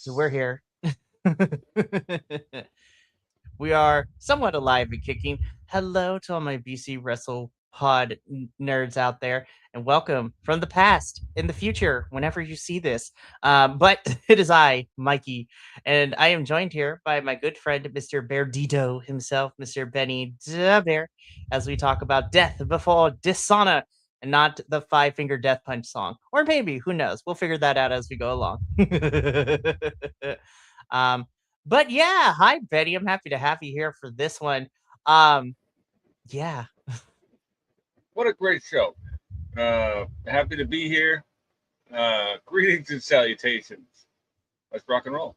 guys, we're here. We are somewhat alive and kicking. Hello to all my BC Wrestle Pod nerds out there, and welcome from the past in the future, whenever you see this. But it is I, Mikey, and I am joined here by my good friend, Mr. Beardito himself, Mr. Benny the Bear, as we talk about death before dishonor and not the Five Finger Death Punch song. Or maybe, who knows? We'll figure that out as we go along. um, but yeah, hi Betty. I'm happy to have you here for this one. Um, yeah. What a great show. Happy to be here. Greetings and salutations. Let's rock and roll.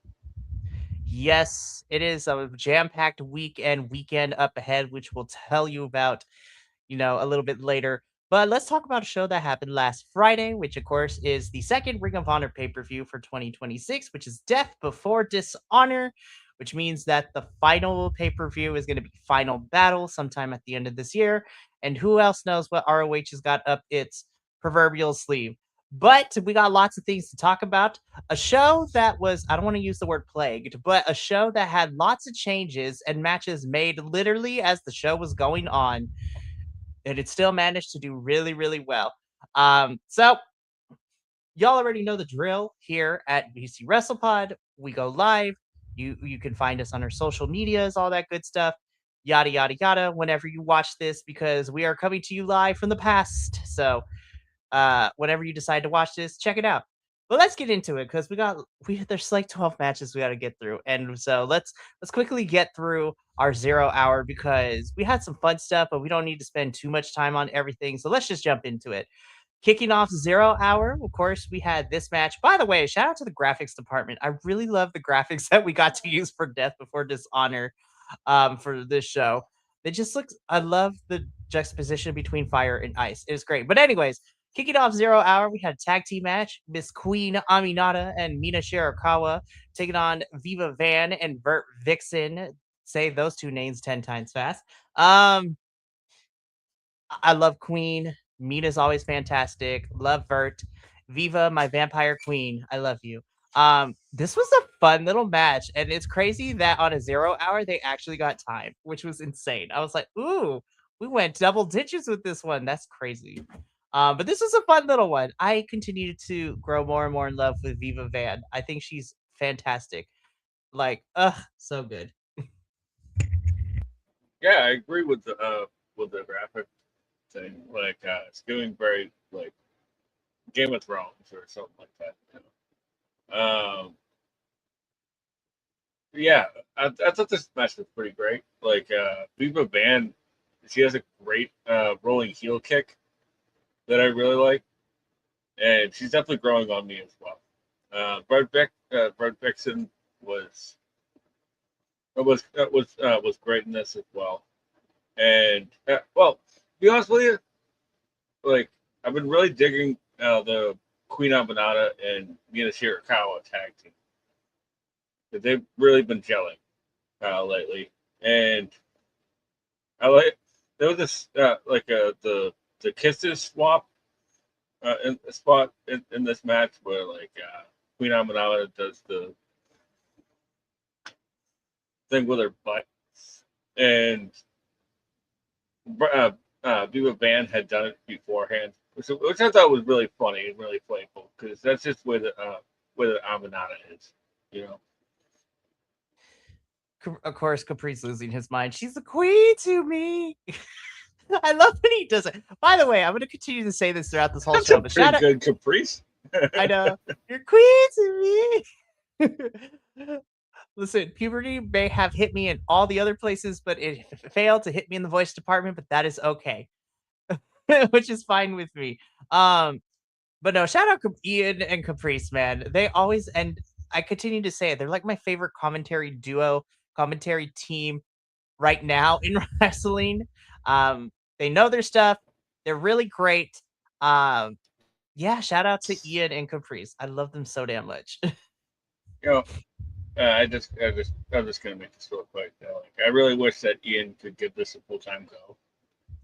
Yes, it is a jam-packed weekend up ahead, which we'll tell you about, a little bit later. But let's talk about a show that happened last Friday, which of course is the second Ring of Honor pay-per-view for 2026, which is Death Before Dishonor, which means that the final pay-per-view is going to be Final Battle sometime at the end of this year. And who else knows what ROH has got up its proverbial sleeve. But we got lots of things to talk about. A show that was, I don't want to use the word plagued, but a show that had lots of changes and matches made literally as the show was going on, and it still managed to do really, really well. So y'all already know the drill here at BC Wrestle Pod. We go live. You can find us on our social medias, all that good stuff. Yada yada yada. Whenever you watch this, because we are coming to you live from the past. So whenever you decide to watch this, check it out. But let's get into it because there's like 12 matches we got to get through, and so let's quickly get through our 0 hour because we had some fun stuff, but we don't need to spend too much time on everything. So let's just jump into it. Kicking off 0 hour, of course, we had this match. By the way, shout out to the graphics department. I really love the graphics that we got to use for Death Before Dishonor for this show. They just look, I love the juxtaposition between fire and ice. It was great. But, anyways, kicking off 0 hour, we had a tag team match. Miss Queen Aminata and Mina Shirakawa taking on Viva Van and Vert Vixen. Say those two names 10 times fast. I love Queen. Mina's always fantastic. Love Vert. Viva, my vampire queen. I love you. This was a fun little match, and it's crazy that on a 0 hour they actually got time, which was insane. I was like, ooh, we went double digits with this one. That's crazy. But this was a fun little one. I continue to grow more and more in love with Viva Van. I think she's fantastic. Like, so good. Yeah, I agree with the graphic thing. It's giving very like Game of Thrones or something like that. Yeah, I thought this match was pretty great. Viva Van, she has a great rolling heel kick that I really like, and she's definitely growing on me as well. Brad Vixen was great in this as well. And well, to be honest with you, like I've been really digging the Queen Abanata and Mina Shirakawa tag team. They've really been gelling lately, and I like there was this the kisses swap in a spot in this match where Queen Aminata does the thing with her butt, and Viva Van had done it beforehand, which I thought was really funny and really playful because that's just where the Aminata is, you know. Of course, Capri's losing his mind. She's the queen to me. I love when he does it. By the way, I'm going to continue to say this throughout this whole That's show, a but pretty shout out. good caprice. I know. You're queen to me. Listen, puberty may have hit me in all the other places, but it failed to hit me in the voice department, but that is okay. Which is fine with me. But no, shout out Ian and Caprice, man. They always, and I continue to say it, they're like my favorite commentary duo, commentary team right now in wrestling. They know their stuff. They're really great. Um, yeah, shout out to Ian and Caprice. I love them so damn much. You know, I'm just gonna make this real quick. I really wish that Ian could give this a full time go.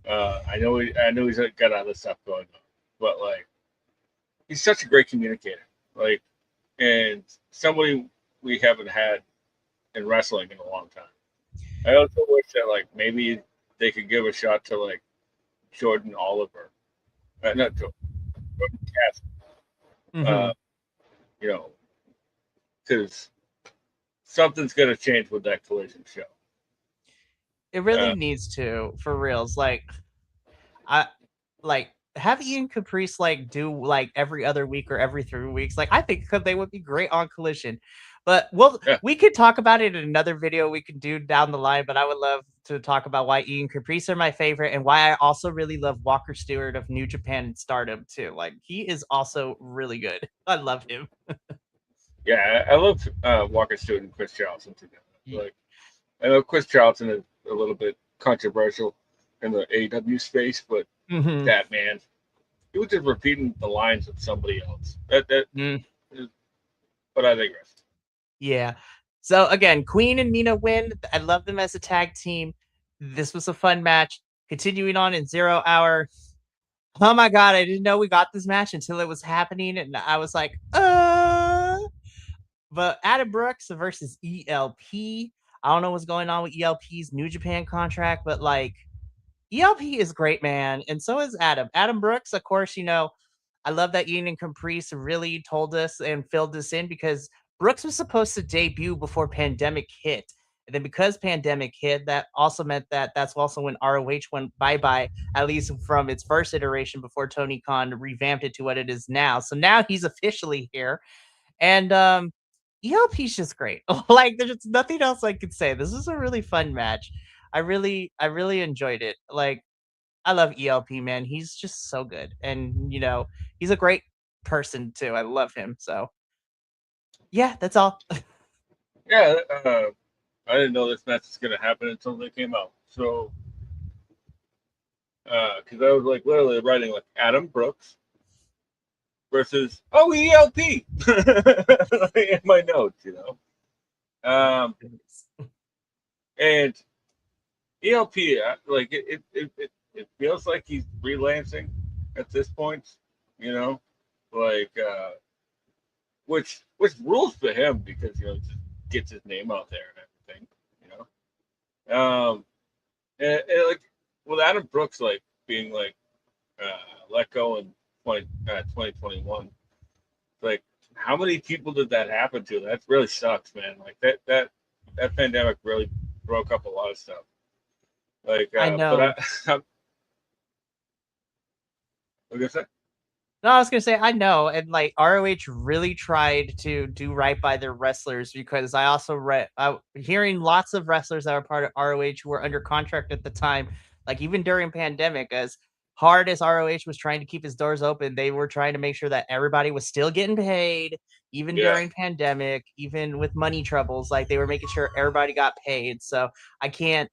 I know he's got other stuff going on, but he's such a great communicator. And somebody we haven't had in wrestling in a long time. I also wish that like maybe they could give a shot to like Jordan Oliver, not Jordan, Jordan Cass. Hmm. Uh, you know, because something's gonna change with that collision show. It really Uh, needs to, for reals. Like, I like have Ian Caprice like do like every other week or every 3 weeks. Like, I think they would be great on Collision. But yeah, we could talk about it in another video we could do down the line. But I would love to talk about why Ian Caprice are my favorite and why I also really love Walker Stewart of New Japan and Stardom too. Like, he is also really good. I love him. yeah, I love Walker Stewart and Chris Charlton together. Like, I know Chris Charlton is a little bit controversial in the AEW space, but Mm-hmm. that man, he was just repeating the lines of somebody else. That is what I digress. Yeah. So again, Queen and Mina win. I love them as a tag team. This was a fun match. Continuing on in 0 hour. Oh my god, I didn't know we got this match until it was happening, and I was like, But Adam Brooks versus ELP. I don't know what's going on with ELP's New Japan contract, but like ELP is great, man, and so is Adam. Adam Brooks, of course, I love that Ian and Caprice really told us and filled this in because Brooks was supposed to debut before pandemic hit. And then because pandemic hit, that also meant that that's also when ROH went bye-bye, at least from its first iteration before Tony Khan revamped it to what it is now. So now he's officially here. And ELP's just great. Like, there's nothing else I could say. This is a really fun match. I really enjoyed it. Like, I love ELP, man. He's just so good. And, he's a great person too. I love him. So, yeah, that's all. Yeah, I didn't know this match was gonna happen until they came out. So, because I was like literally writing like Adam Brooks versus ELP in my notes, and ELP like it feels like he's freelancing at this point, you know, like which rules for him because he just gets his name out there and everything, you know. And like with Adam Brooks like being like let go in 2021, like how many people did that happen to? That really sucks, man. Like that pandemic really broke up a lot of stuff. Like, I but know. I'm like I said, No, I was gonna say I know, and like ROH really tried to do right by their wrestlers because I also read hearing lots of wrestlers that were part of ROH who were under contract at the time, like even during pandemic, as hard as ROH was trying to keep its doors open, they were trying to make sure that everybody was still getting paid, even yeah, during pandemic, even with money troubles, like they were making sure everybody got paid. So I can't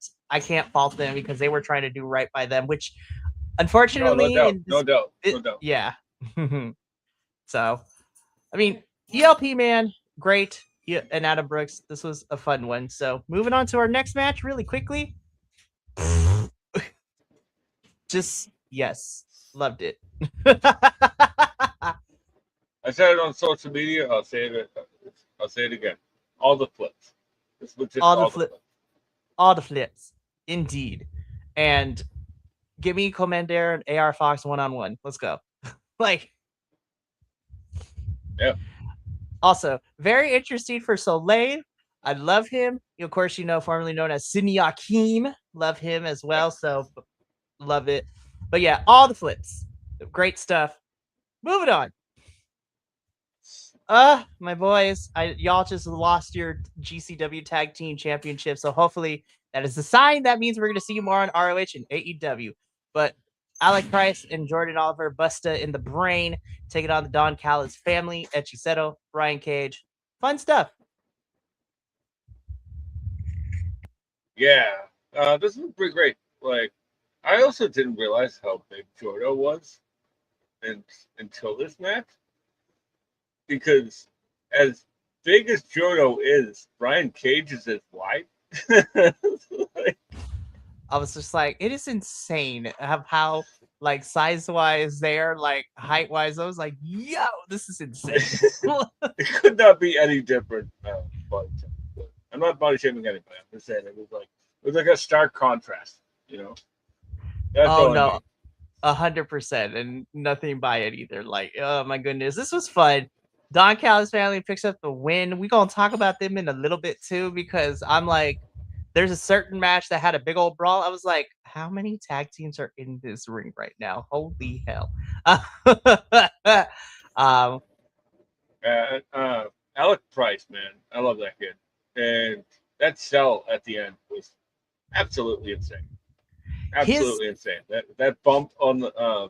fault them because they were trying to do right by them, which no, no unfortunately doubt, in no this doubt, no doubt. yeah. So, I mean, ELP, man, great. Yeah, and Adam Brooks, this was a fun one. So, moving on to our next match really quickly. Just, yes, loved it. I said it on social media. I'll say it. I'll say it again. All the flips. This was just all the all the flip, flips. all the flips, indeed. And give me Commander and AR Fox one-on-one. Let's go. Like, Yeah, also, very interesting for Soleil. I love him. Of course, formerly known as Sidney Akeem. Love him as yeah. well. So, love it. But yeah, all the flips. Great stuff. Moving on. My boys, y'all just lost your GCW Tag Team Championship. So hopefully that is a sign. That means we're gonna see you more on ROH and AEW. But Alec Price and Jordan Oliver, Busta in the Brain, taking on the Don Callis family, Echiseto, Brian Cage. Fun stuff. Yeah. This was pretty great. Like, I also didn't realize how big Jordo was, and until this match, because as big as Jordo is, Brian Cage is his wife. Like, I was just like, it is insane how like size wise, there, like height wise. I was like, yo, this is insane. It could not be any different. Body shaming. I'm not body shaming anybody. I'm just saying it was like a stark contrast. You know, that's Oh all I no, mean. 100%, and nothing by it either. Like, oh my goodness, this was fun. Don Callis family picks up the win. We gonna talk about them in a little bit too, because I'm like, there's a certain match that had a big old brawl. I was like, how many tag teams are in this ring right now? Holy hell! um, Alec Price, man, I love that kid, and that sell at the end was absolutely insane. his Absolutely insane. That bump on the uh,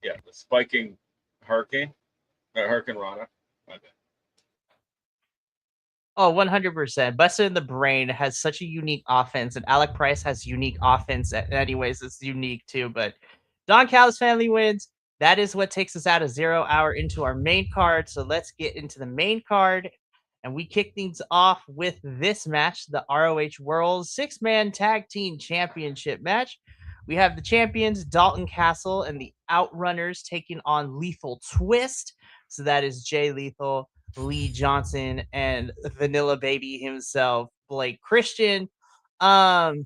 yeah, the spiking hurricane, Hurricane Rana. My bad. Oh, 100%. Buster in the Brain has such a unique offense, and Alec Price has unique offense. Anyways, it's unique too. But Don Callis family wins. That is what takes us out of 0 hour into our main card. So let's get into the main card. And we kick things off with this match, the ROH World Six-Man Tag Team Championship match. We have the champions, Dalton Castle, and the Outrunners taking on Lethal Twist. So that is Jay Lethal, Lee Johnson, and Vanilla Baby himself, Blake Christian. Um,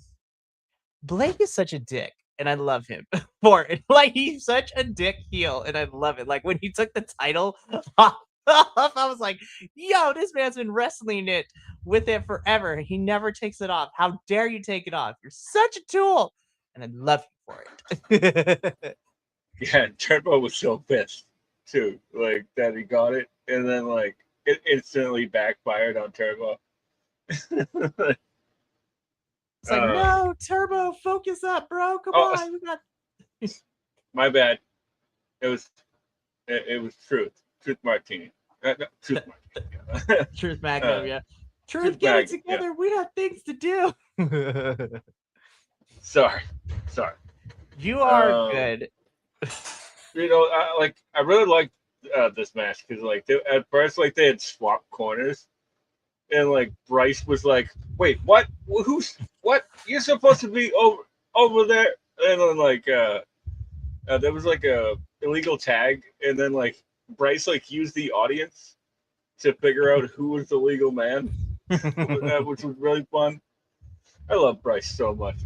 Blake is such a dick, and I love him for it. Like, he's such a dick heel, and I love it. Like, when he took the title off, I was like, yo, this man's been wrestling it with it forever. He never takes it off. How dare you take it off? You're such a tool. And I love you for it. Yeah, and Turbo was so pissed too, like that he got it, and then like it instantly backfired on Turbo. It's like, uh, no, Turbo, focus up, bro. Come oh, on. We got my bad. It was it was Truth Martini. No, Truth Martini. Truth Magnum, uh, yeah. Truth, Truth get it Magnet. Yeah. together. We have things to do. Sorry, sorry. You are Um, good. I really liked this match because like at first like they had swapped corners, and like Bryce was like, "Wait, what? Who's what? You're supposed to be over there." And then like there was like a illegal tag, and then like Bryce like used the audience to figure out who was the legal man, which was really fun. I love Bryce so much.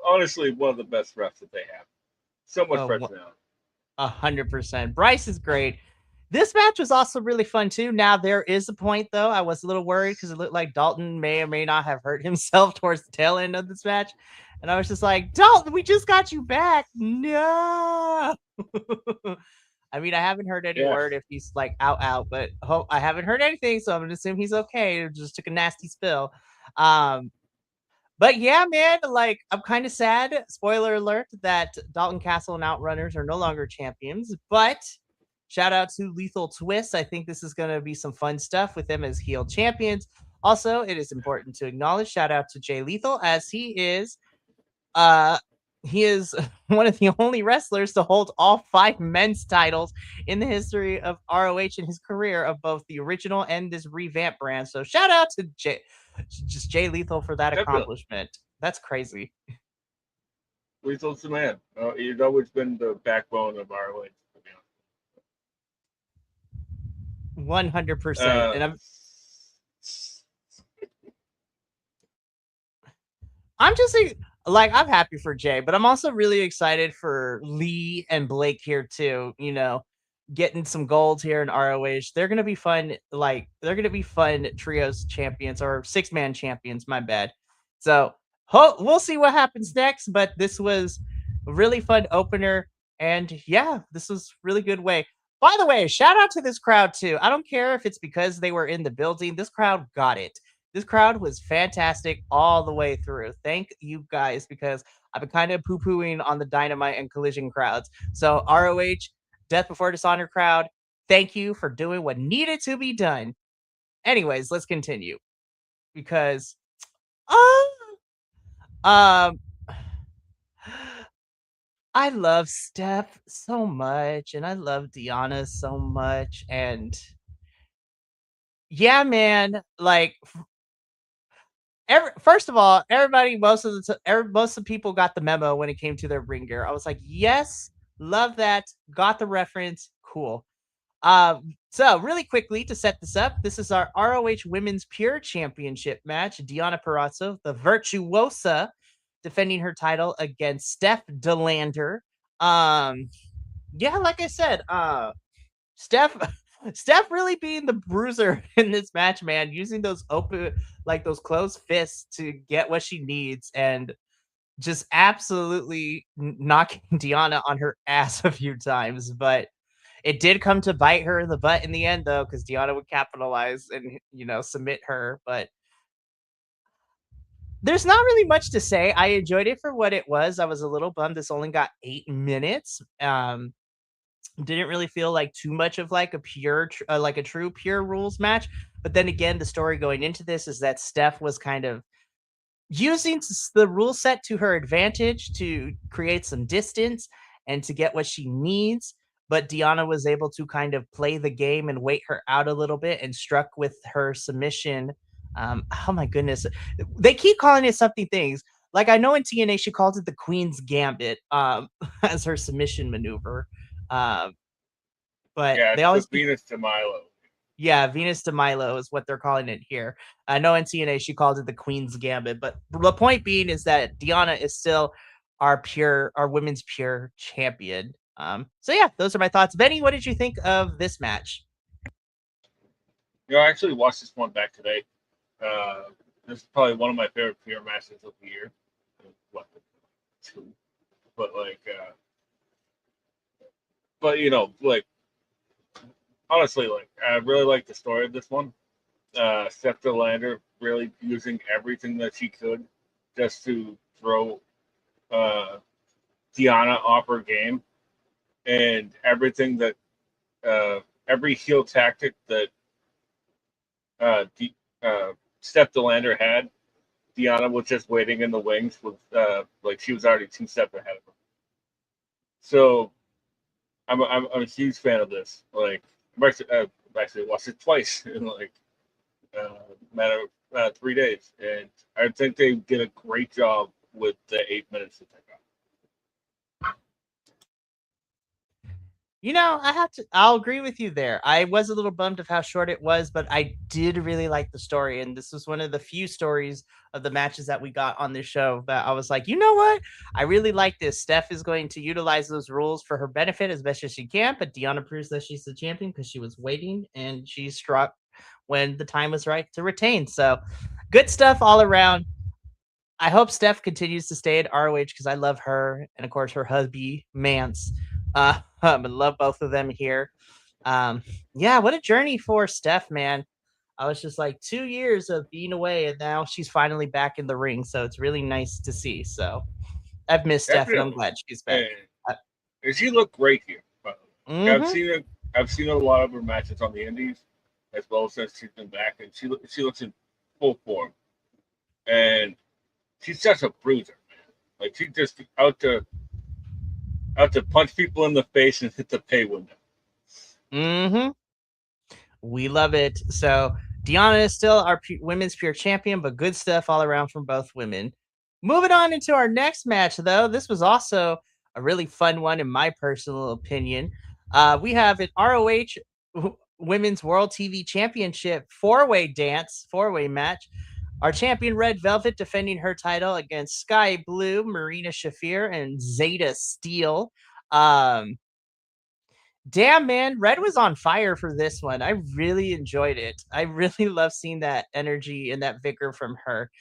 Honestly, one of the best refs that they have. So much Oh, personality. 100%. Bryce is great. This match was also really fun too. Now there is a point though. I was a little worried because it looked like Dalton may or may not have hurt himself towards the tail end of this match, and I was just like, Dalton, we just got you back. No. I mean, I haven't heard any Yeah, word if he's like out, but I haven't heard anything, so I'm gonna assume he's okay. It just took a nasty spill. Um, but yeah, man, like I'm kind of sad. Spoiler alert that Dalton Castle and Outrunners are no longer champions, but shout out to Lethal Twist. I think this is going to be some fun stuff with them as heel champions. Also, it is important to acknowledge shout out to Jay Lethal as uh he is one of the only wrestlers to hold all 5 men's titles in the history of ROH in his career of both the original and this revamped brand. So shout out to Jay Lethal for that definitely. accomplishment. That's crazy. Lethal's the man. He's always been the backbone of our league. 100%. Uh, And I'm just like I'm happy for Jay, but I'm also really excited for Lee and Blake here too. Getting some gold here in ROH. They're gonna be fun. Like they're gonna be fun trios champions or 6-man champions. My bad. So we'll see what happens next. But this was a really fun opener, and yeah, this was really good way. By the way, shout out to this crowd too. I don't care if it's because they were in the building. This crowd got it. This crowd was fantastic all the way through. Thank you guys because I've been kind of poo pooing on the Dynamite and Collision crowds. So, ROH, Death Before Dishonor crowd, thank you for doing what needed to be done. Anyways, let's continue because, um, I love Steph so much and I love Deanna so much. And yeah, man, like First of all, everybody, most of the people got the memo when it came to their ring gear. I was like, yes, love that, got the reference, cool. So really quickly to set this up, this is our ROH Women's Pure Championship match. Deonna Purrazzo, the Virtuosa, defending her title against Steph Delander. Yeah, like I said, Steph Steph really being the bruiser in this match, man, using those those closed fists to get what she needs and just absolutely knocking Deonna on her ass a few times. But it did come to bite her in the butt in the end, though, because Deonna would capitalize and, submit her. But there's not really much to say. I enjoyed it for what it was. I was a little bummed this only got 8 minutes. Didn't really feel like too much of like like a true pure rules match. But then again, the story going into this is that Steph was kind of using the rule set to her advantage to create some distance and to get what she needs. But Deonna was able to kind of play the game and wait her out a little bit and struck with her submission. Oh my goodness. They keep calling it something things. Like I know in TNA she calls it the Queen's Gambit as her submission maneuver. Um, but Yeah, they it's the always keep Venus de Milo. yeah, Venus de Milo is what they're calling it here. I know in TNA she calls it the Queen's Gambit, but the point being is that Deonna is still our women's pure champion. So yeah, those are my thoughts. Benny, what did you think of this match? I actually watched this one back today. Uh, this is probably one of my favorite pure matches of the year. What, two? But but like honestly, like I really like the story of this one. Steph Lander really using everything that she could just to throw uh, Deonna off her game, and everything that every heel tactic that Steph Lander had, Deonna was just waiting in the wings with like she was already 2 steps ahead of her. So I'm a huge fan of this. Like I've actually watched it twice in like matter of 3 days, and I think they did a great job with the 8 minutes that they got. I'll agree with you there. I was a little bummed of how short it was, but I did really like the story. And this was one of the few stories of the matches that we got on this show that I was like, you know what? I really like this. Steph is going to utilize those rules for her benefit as best as she can, but Deonna proves that she's the champion because she was waiting and she struck when the time was right to retain. So good stuff all around. I hope Steph continues to stay at ROH because I love her and of course her hubby Mance. I love both of them here. Yeah, what a journey for Steph, man. I was just like 2 years of being away, and now she's finally back in the ring. So it's really nice to see. So I've missed Steph, and I'm Definitely, glad she's back. and, and she looked great here. I've Mm-hmm. seen it. I've seen a lot of her matches on the Indies, as well as since she's been back, and she looks in full form, and she's just a bruiser, man. Like she's just out to punch people in the face and hit the pay window. Mm-hmm. We love it. So Deonna is still our women's pure champion, but good stuff all around from both women. Moving on into our next match, though, this was also a really fun one, in my personal opinion. We have an ROH Women's World TV Championship four-way match. Our champion Red Velvet defending her title against Sky Blue, Marina Shafir, and Zeta Steel. Um, Damn, man, Red was on fire for this one. I really enjoyed it. I really love seeing that energy and that vigor from her.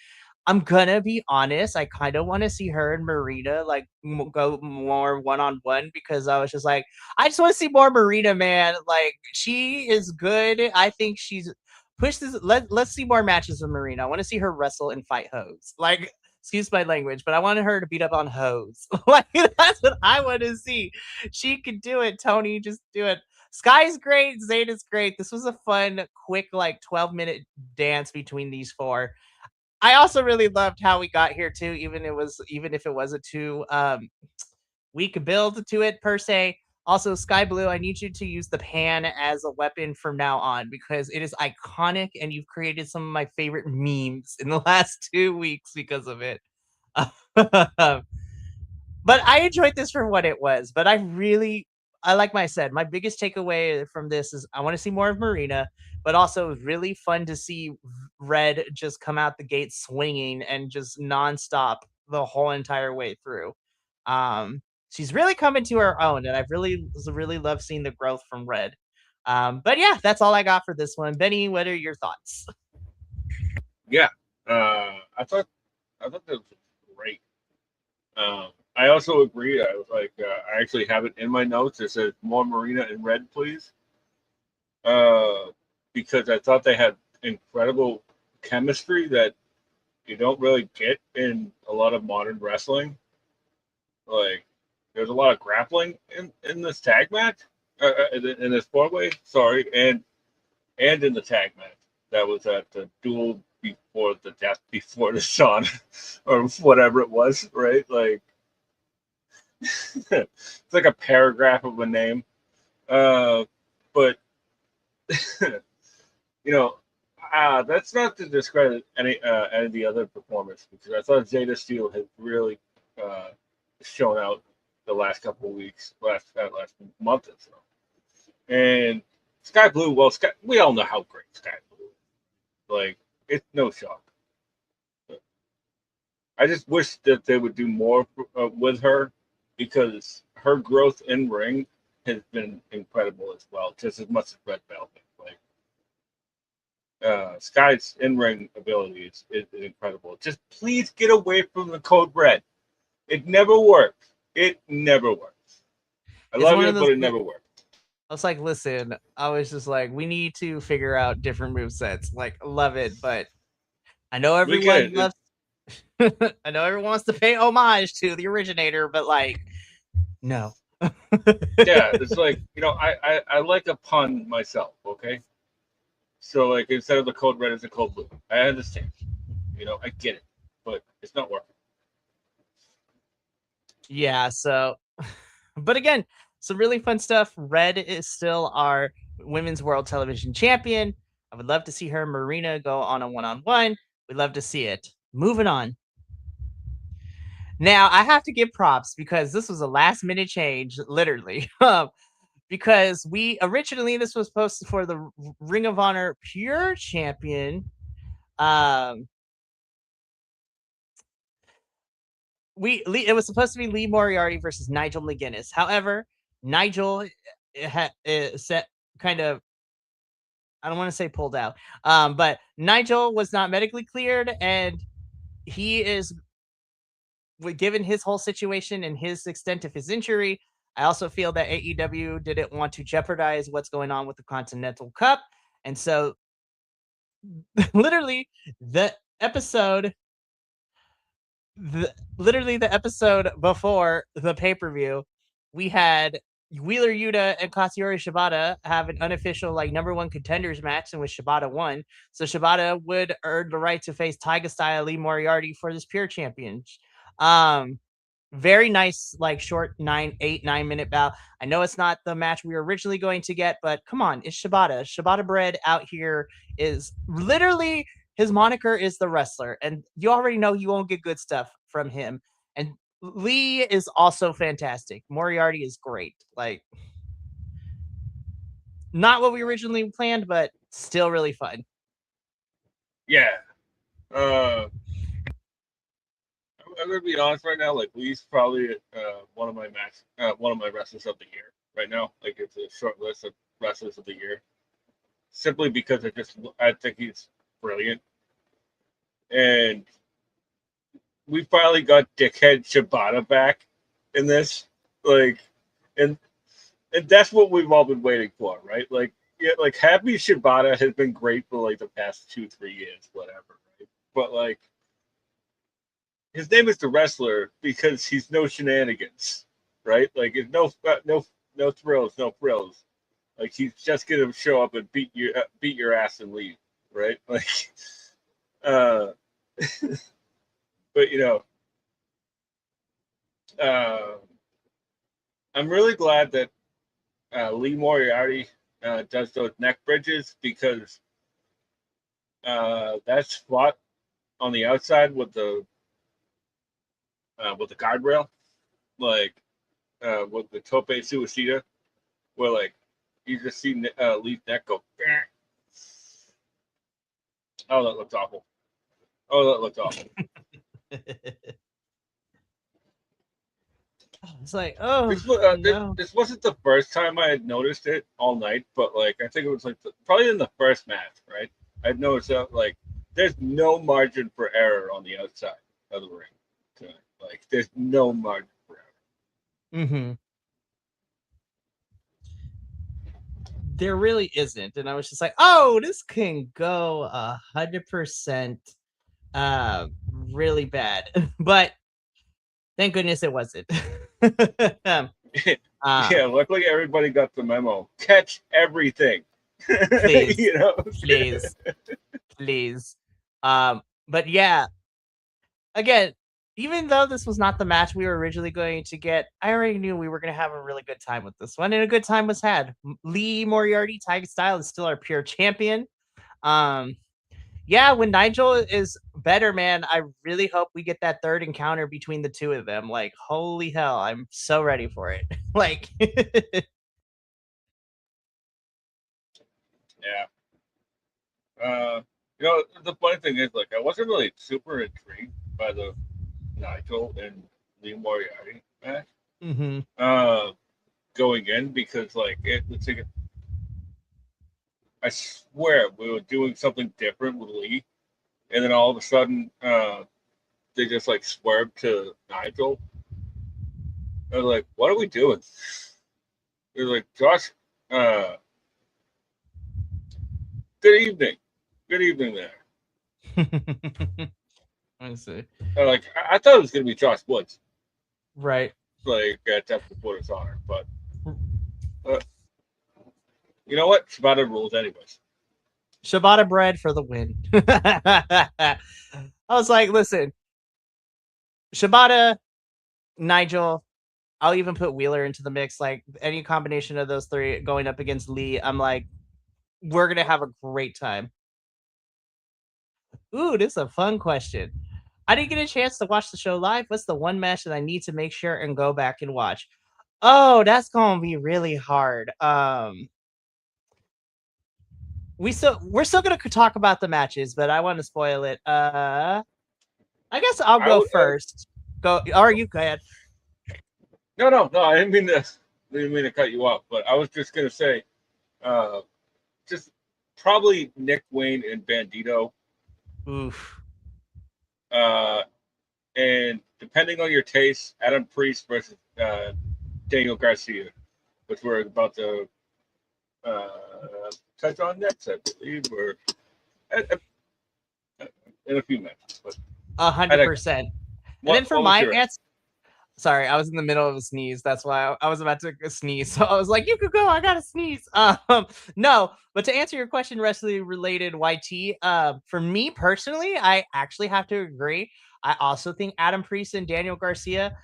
I'm gonna be honest. I kind of want to see her and Marina like go more one on one because I was just like, I just want to see more Marina, man. Like she is good. I think she's push this. Let's see more matches with Marina. I want to see her wrestle and fight hoes. Like, excuse my language, but I wanted her to beat up on hoes. Like that's what I want to see. She could do it, Tony. Just do it. Sky's great. Zeta's great. This was a fun, quick, like 12-minute dance between these four. I also really loved how we got here too, even if it was a too weak build to it per se. Also, Sky Blue, I need you to use the pan as a weapon from now on because it is iconic and you've created some of my favorite memes in the last 2 weeks because of it. But I enjoyed this for what it was. But I like I said, my biggest takeaway from this is I want to see more of Marina, but also it was really fun to see Red just come out the gate swinging and just nonstop the whole entire way through. She's really coming to her own, and I've really loved seeing the growth from Red. But yeah, that's all I got for this one. Benny, what are your thoughts? Yeah, I thought that was great. I also agree. I was like, I actually have it in my notes. It says more Marina in red, please, uh, because I thought they had incredible chemistry that you don't really get in a lot of modern wrestling. Like, there's a lot of grappling in this tag match, in this four way. Sorry, and in the tag match that was at the duel before the death before the sun, or whatever it was. Right, like it's like a paragraph of a name. But you know, that's not to discredit any of the other performers because I thought Zeta Steel has really uh, shown out the last couple of weeks, last month or so. And Sky Blue, well, we all know how great Sky Blue is. Like, it's no shock. I just wish that they would do more with her because her growth in ring has been incredible as well, just as much as Red Velvet. Like, Sky's in ring ability is incredible. Just please get away from the code red. It never works. It never works. I It's love one of it, those. but it never works. I was like, listen, I was just like, we need to figure out different move sets. Like, love it, but I know We get everyone it. loves. I know everyone wants to pay homage to the originator, but like, no. Yeah, it's like I like a pun myself. Okay, so like instead of the code red, it's a code blue. I understand. I get it, but it's not working. Yeah. So, but again, some really fun stuff. Red is still our women's world television champion. I would love to see her and Marina go on a one-on-one. We'd love to see it. Moving on. Now I have to give props because this was a last minute change, literally. Because we originally this was posted for the Ring of Honor Pure Champion. Um, it was supposed to be Lee Moriarty versus Nigel McGuinness. However, Nigel set kind of, I don't want to say pulled out, but Nigel was not medically cleared, and he is, given his whole situation and his extent of his injury. I also feel that AEW didn't want to jeopardize what's going on with the Continental Cup, and so literally the episode the episode before the pay-per-view, we had Wheeler Yuta and Katsuyori Shibata have an unofficial like number one contenders match in which Shibata won. So Shibata would earn the right to face Taiga Style Lee Moriarty for this pure championship. Um very nice, like short 9 minute bout. I know it's not the match we were originally going to get, but come on, it's Shibata. Shibata Bread out here is literally, his moniker is the wrestler, and you already know you won't get good stuff from him. And Lee is also fantastic. Moriarty is great. Like, not what we originally planned, but still really fun. Yeah. Uh, I'm gonna be honest right now. Like Lee's probably one of my wrestlers of the year right now. Like it's a short list of wrestlers of the year, simply because I think he's brilliant, and we finally got dickhead Shibata back in this. Like, and and that's what we've all been waiting for, right? Like, yeah, like Happy Shibata has been great for like the past 2-3 years, whatever. Right? But like, his name is the wrestler because he's no shenanigans, right? Like, it's no thrills, no frills. Like he's just gonna show up and beat your ass and leave, right? Like, uh, but uh, I'm really glad that Lee Moriarty does those neck bridges because that spot on the outside with the guardrail, like with the tope suicida, where like you just see Lee's neck go. Oh, that looks awful. Oh, that looks awful. It's like, oh no. This wasn't the first time I had noticed it all night, but like I think it was like probably in the first match, right? I'd noticed that like there's no margin for error on the outside of the ring tonight. Like there's no margin for error. Mm-hmm. There really isn't, and I was just like, oh, this can go 100% really bad, but thank goodness it wasn't. Yeah, luckily everybody got the memo. Catch everything. Please, You know, please. But yeah, again, even though this was not the match we were originally going to get, I already knew we were going to have a really good time with this one, and a good time was had. Lee Moriarty, Tiger Style, is still our pure champion. Yeah, when Nigel is better, man, I really hope we get that third encounter between the two of them. Like, holy hell, I'm so ready for it. Like, yeah. You know, the funny thing is, like, I wasn't really super intrigued by the Nigel and Lee Moriarty match mm-hmm. going in because, like, it looks like I swear we were doing something different with Lee, and then all of a sudden, they just like swerved to Nigel. I was like, "What are we doing?" They're like, "Josh, good evening there." I see. Like, I thought it was gonna be Josh Woods, Right. like at Temple for Dishonor, but you know what? Shibata rules anyways. Shibata bread for the win. I was like, listen, Shibata, Nigel, I'll even put Wheeler into the mix. Like any combination of those three going up against Lee, I'm like, we're gonna have a great time. Ooh, this is a fun question. I didn't get a chance to watch the show live. What's the one match that I need to make sure and go back and watch? Oh, that's gonna be really hard. We're still gonna talk about the matches, but I want to spoil it. I guess I'll go first. Go, or you go ahead. No. I didn't mean to cut you off, but I was just gonna say, just probably Nick Wayne and Bandito. Oof. And depending on your taste, Adam Priest versus Daniel Garcia, which we're about to touch on next, I believe, or in a few minutes. 100%. And then for my answer, sorry, I was in the middle of a sneeze. That's why I was about to sneeze. So I was like, you could go. I got to sneeze. No, but to answer your question, wrestling related YT, for me personally, I actually have to agree. I also think Adam Priest and Daniel Garcia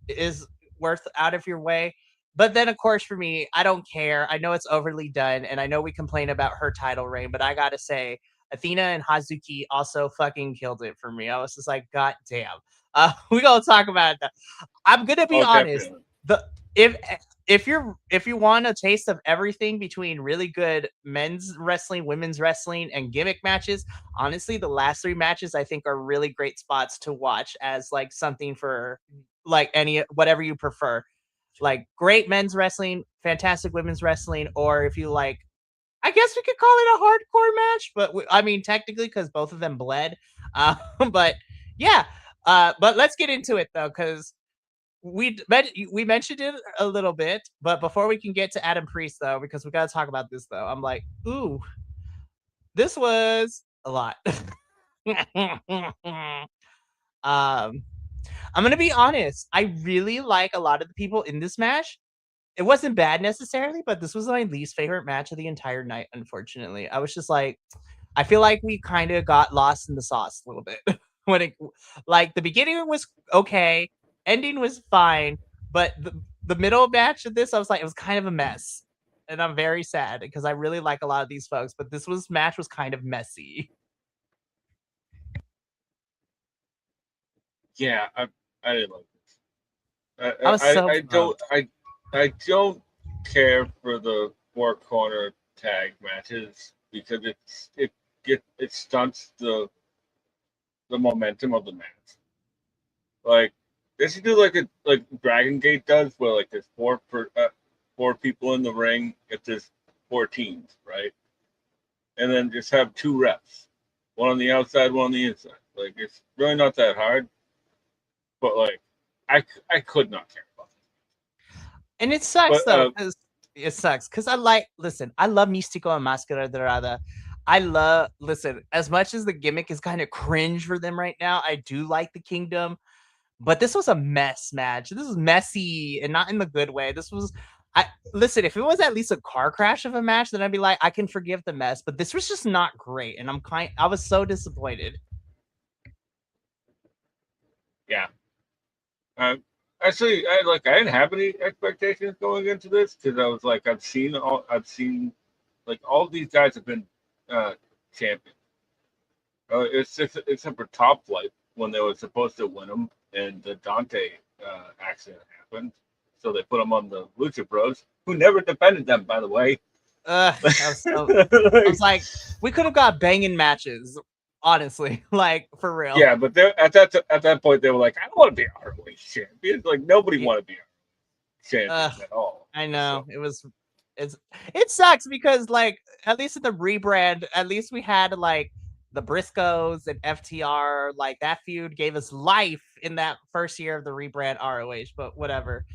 is worth out of your way. But then, of course, for me, I don't care. I know it's overly done, and I know we complain about her title reign, but I gotta say, Athena and Hazuki also fucking killed it for me. I was just like, God damn. We gonna talk about that. I'm gonna be honest. Definitely. If you want a taste of everything between really good men's wrestling, women's wrestling, and gimmick matches, honestly, the last three matches I think are really great spots to watch as like something for like any whatever you prefer. Like great men's wrestling, fantastic women's wrestling, or if you like, I guess we could call it a hardcore match, but I mean technically because both of them bled. But yeah, but let's get into it though, because we mentioned it a little bit, but before we can get to Adam Priest though, because we got to talk about this though, I'm like, ooh, this was a lot. I'm gonna be honest. I really like a lot of the people in this match. It wasn't bad necessarily, but this was my least favorite match of the entire night. Unfortunately, I was just like, I feel like we kind of got lost in the sauce a little bit when it, like, the beginning was okay, ending was fine, but the middle match of this, I was like, it was kind of a mess. and I'm very sad because I really like a lot of these folks, but this match was kind of messy. Yeah, I didn't like I this. was so bummed. I don't care for the four corner tag matches because it stunts the momentum of the match. Like they should do like Dragon Gate does, where like there's four people in the ring if there's four teams, right? And then just have two refs, one on the outside, one on the inside. Like it's really not that hard, but like I could not care about this. And it sucks But though, because it sucks because listen, I love Místico and Máscara Dorada. Listen, as much as the gimmick is kind of cringe for them right now, I do like the Kingdom. But this was a mess match. This was messy and not in the good way. I listen, if it was at least a car crash of a match, then I'd be like, I can forgive the mess. But this was just not great, and I was so disappointed. yeah, actually, I didn't have any expectations going into this because I was like I've seen like all these guys have been champions. Except for Top Flight when they were supposed to win them, and the Dante accident happened, so they put them on the Lucha Bros, who never defended them, by the way. I was like, we could have got banging matches, honestly, like for real. Yeah, but at that point they were like, I don't want to be ROH champion. Like nobody wanted to be champions at all. I know So. it sucks because like at least in the rebrand, at least we had like the Briscoes and FTR, like that feud gave us life in that first year of the rebrand ROH, but whatever.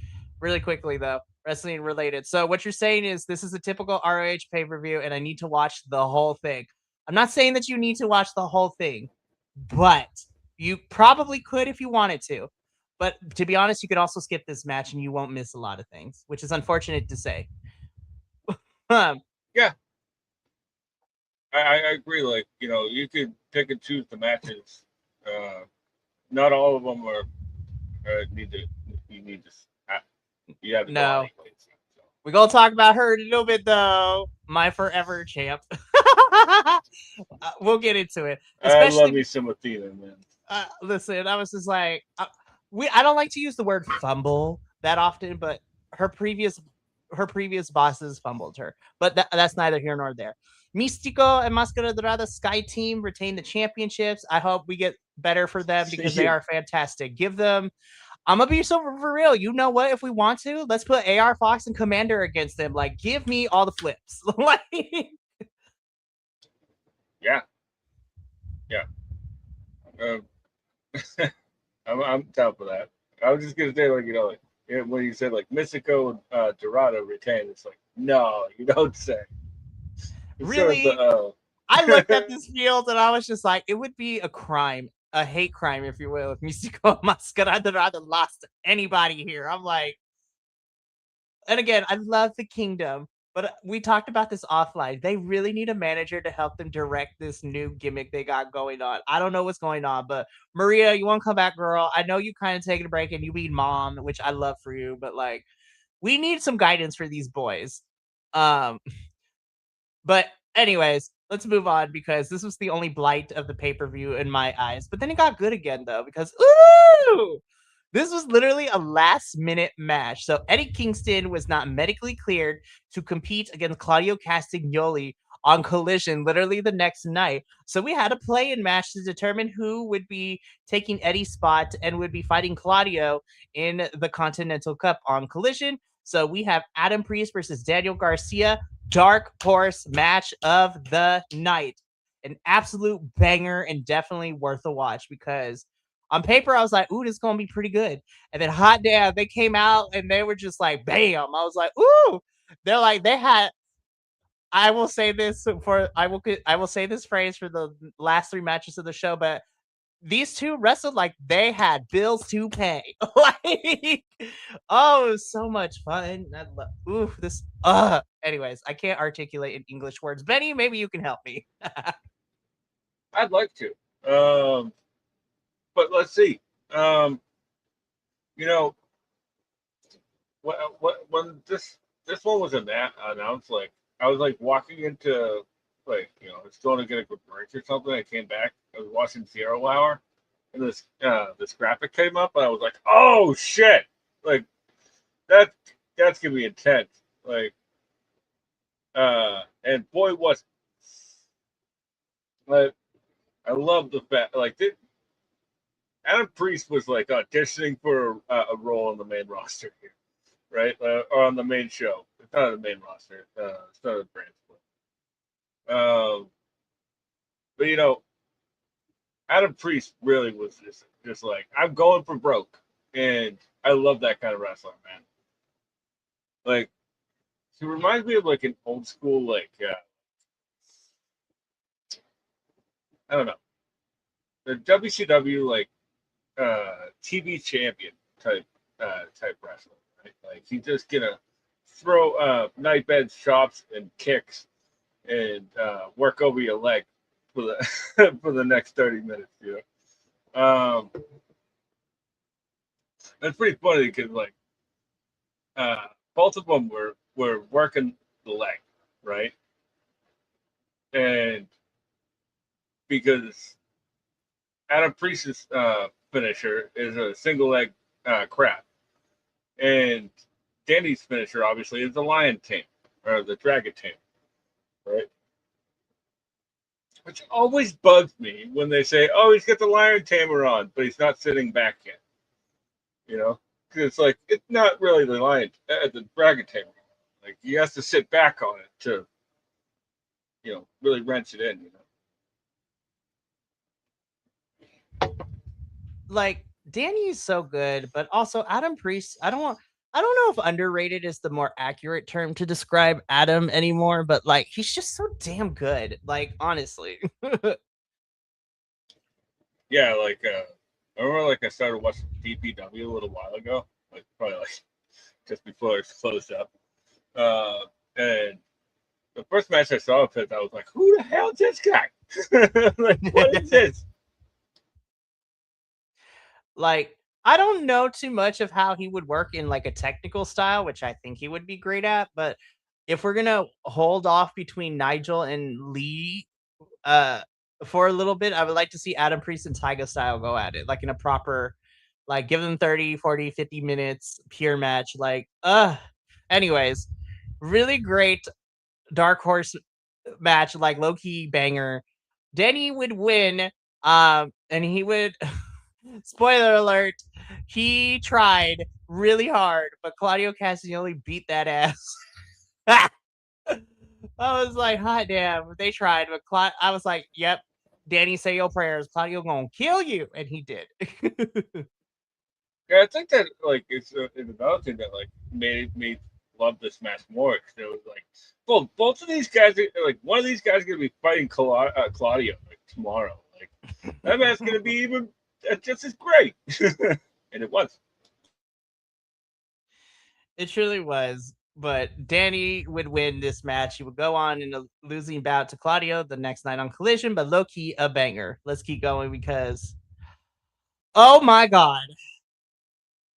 Really quickly though, wrestling related. So what you're saying is this is a typical ROH pay-per-view and I need to watch the whole thing. I'm not saying that you need to watch the whole thing, but you probably could if you wanted to. But to be honest, you could also skip this match and you won't miss a lot of things, which is unfortunate to say. Yeah, I agree. Like you could pick and choose the matches. Not all of them are need to you need to you have to go on No. anyways. So. We're going to talk about her in a little bit, though. My forever champ. We'll get into it. I love Especially, me some Athena, man. listen, I was just like, I don't like to use the word fumble that often, but her previous bosses fumbled her. But that's neither here nor there. Místico and Máscara Dorada Sky Team retain the championships. I hope we get better for them because they are fantastic. Give them. I'm gonna be so for real. You know what? If we want to, let's put AR Fox and Commander against them. Like, give me all the flips. Like, yeah. I'm down for that. I was just gonna say, like when you said like Mystico and Dorado retain, it's like no, you don't say. really, Sort of I looked at this field and I was just like, it would be a crime, a hate crime, if you will, if Místico Mascarada Dorada lost anybody here. I'm like, and again, I love the Kingdom, but we talked about this offline. They really need a manager to help them direct this new gimmick they got going on. I don't know what's going on, but Maria, you want to come back, girl? I know you kind of taking a break and you being mom, which I love for you, but like, we need some guidance for these boys. Um, but anyways, let's move on because this was the only blight of the pay per view in my eyes. But then it got good again though because ooh, this was literally a last minute match. So Eddie Kingston was not medically cleared to compete against Claudio Castagnoli on Collision literally the next night. So we had a play-in match to determine who would be taking Eddie's spot and would be fighting Claudio in the Continental Cup on Collision. So we have Adam Priest versus Daniel Garcia, dark horse match of the night. An absolute banger and definitely worth a watch because on paper, I was like, ooh, this is going to be pretty good. And then hot damn, they came out and they were just like, bam. I was like, ooh. They're like, they had, I will say this I will say this phrase for the last three matches of the show, but these two wrestled like they had bills to pay. Like, oh, it was so much fun. Ooh, this. Anyways, I can't articulate in English words. Benny, maybe you can help me. I'd like to, but let's see. You know, when this this one was announced. Like I was like walking into I was going to get a quick break or something. I came back. I was watching Zero Hour, and this graphic came up, and I was like, oh shit! Like that that's gonna be intense. Like and boy was like I love the fact Adam Priest was like auditioning for a role on the main roster here, right? Or on the main show. It's not the main roster. It's not a brand split. But Adam Priest really was just like I'm going for broke, and I love that kind of wrestler, man. Like he reminds me of like an old school I don't know, the WCW TV champion type wrestler, right? Like he's just gonna throw night beds, chops, and kicks, and work over your leg for the for the next 30 minutes. That's pretty funny because uh, both of them were working the leg, right? And because Adam Priest's finisher is a single leg crab, and Danny's finisher obviously is the lion tame or the dragon tame, right? Which always bugs me when they say, "Oh, he's got the lion tamer on, but he's not sitting back yet." Because it's like it's not really the dragon tamer. Like he has to sit back on it to, really wrench it in. Like Danny is so good, but also Adam Priest. I don't know if underrated is the more accurate term to describe Adam anymore, but like he's just so damn good. Like honestly. Yeah, I remember I started watching DPW a little while ago, like probably like just before it closed up. And the first match I saw of it, I was like, "Who the hell is this guy? Like, what is this?" Like I don't know too much of how he would work in like a technical style, which I think he would be great at, but if we're gonna hold off between Nigel and Lee uh for a little bit, I would like to see Adam Priest and Tyga style go at it, like in a proper like give them 30, 40, 50 minutes pure match. Like anyways, really great dark horse match, like low key banger. Denny would win, and he would. Spoiler alert: he tried really hard, but Claudio Castagnoli beat that ass. I was like, hot damn, they tried, but I was like, yep, Danny, say your prayers. Claudio gonna kill you, and he did. Yeah, I think that it's another thing that made me love this match more because it was like, well, both of these guys like one of these guys is gonna be fighting Claudio tomorrow. Like that match's gonna be even just as great, and it was. It truly was. But Danny would win this match. He would go on in a losing bout to Claudio the next night on Collision, but low key a banger. Let's keep going because, oh my God.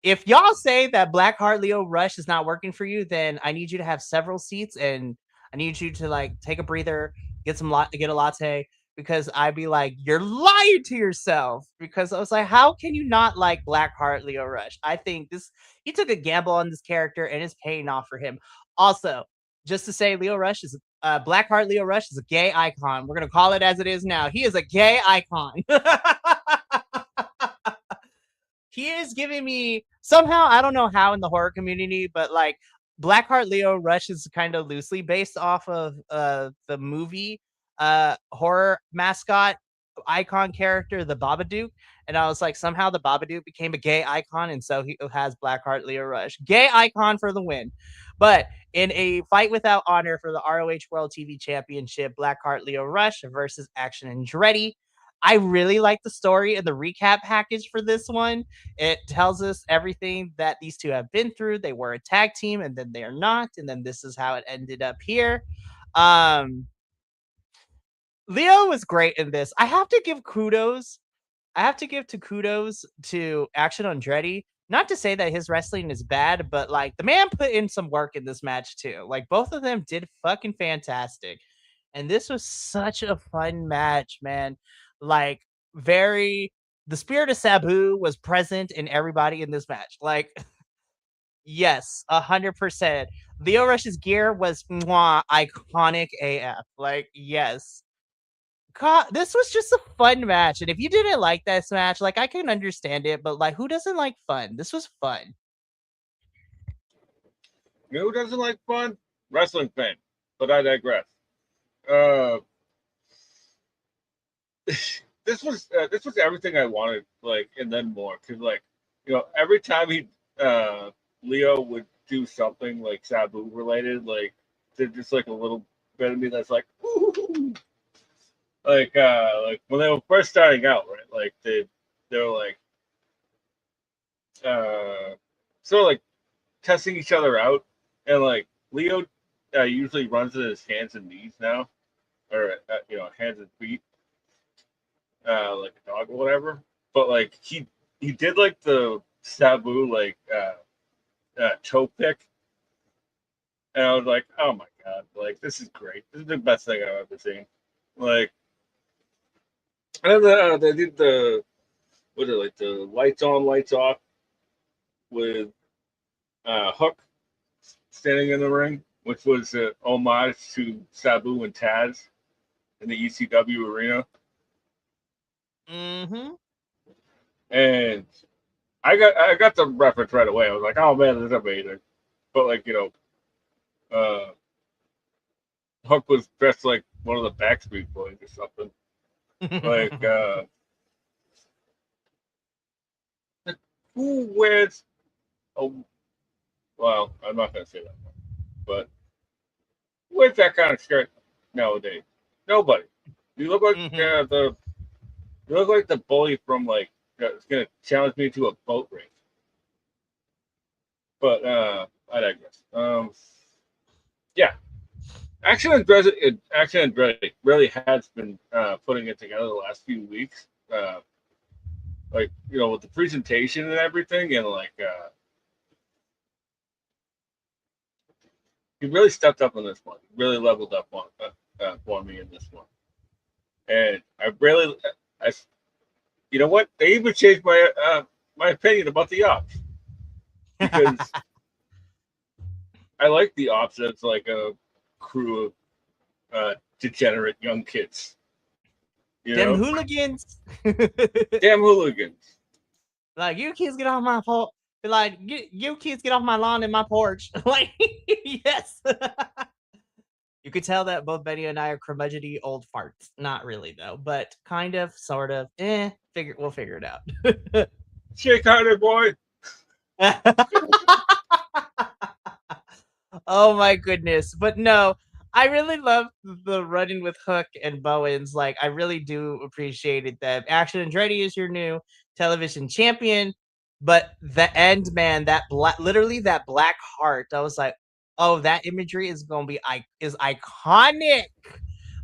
If y'all say that Blackheart Leo Rush is not working for you, then I need you to have several seats and I need you to like take a breather, get a latte, because I'd be like, you're lying to yourself. Because I was like, how can you not like Blackheart Leo Rush? I think he took a gamble on this character and it's paying off for him. Also, just to say, Blackheart Leo Rush is a gay icon. We're gonna call it as it is now. He is a gay icon. He is giving me somehow, I don't know how in the horror community, but like Blackheart Leo Rush is kind of loosely based off of the movie horror mascot icon character, the Babadook. And I was like, somehow the Babadook became a gay icon, and so he has Blackheart Leo Rush. Gay icon for the win. But in a fight without honor for the ROH World TV Championship, Blackheart Leo Rush versus Action Andretti. I really like the story and the recap package for this one. It tells us everything that these two have been through. They were a tag team and then they are not. And then this is how it ended up here. Um, Leo was great in this. I have to give kudos. I have to give to kudos to Action Andretti not to say that his wrestling is bad, but like the man put in some work in this match too. Like both of them did fucking fantastic. And this was such a fun match, man. Like very the spirit of Sabu was present in everybody in this match. Like yes, 100%. Leo Rush's gear was mwah, iconic AF. Like yes. God, this was just a fun match. And if you didn't like this match, like I can understand it, but like who doesn't like fun? This was fun. You know who doesn't like fun? Wrestling fan. But I digress. Uh, this was everything I wanted, like, and then more. Cause like, every time Leo would do something like Sabu related, like, there's just like a little bit of me that's like, ooh. Like when they were first starting out, right? Like they were like uh sort of like testing each other out, and like Leo usually runs with his hands and knees now, or hands and feet, like a dog or whatever. But like he did like the Sabu like toe pick, and I was like, oh my god, like this is great. This is the best thing I've ever seen. Like, and then they did the what is it, like the lights on, lights off with Hook standing in the ring, which was an homage to Sabu and Taz in the ECW arena. Mm-hmm. And I got the reference right away. I was like, oh man, this is amazing. But like, Hook was dressed like one of the Backstreet Boys or something. Like, who wears? Oh, well, I'm not gonna say that one, but who wears that kind of shirt nowadays? Nobody. You look like Mm-hmm. the bully from like that's gonna challenge me to a boat race. But I digress. Yeah, Action Andretti really has been putting it together the last few weeks. Like with the presentation and everything, and like he really stepped up on this one. Really leveled up on for me in this one. And I, you know what? They even changed my opinion about the ops, because I like the ops as like a crew of degenerate young kids. You Them know, hooligans. damn hooligans. Like you kids get off my porch. Like you kids get off my lawn and my porch. Like yes. You could tell that both Benny and I are curmudgeony old farts. Not really though, but kind of, sort of. We'll figure it out. Shake Harder boy. Oh my goodness. But no, I really love the running with Hook and Bowens. Like, I really do appreciate it that Action Andretti is your new television champion. But the end, man, that black, literally that black heart, I was like, oh, that imagery is gonna be is iconic.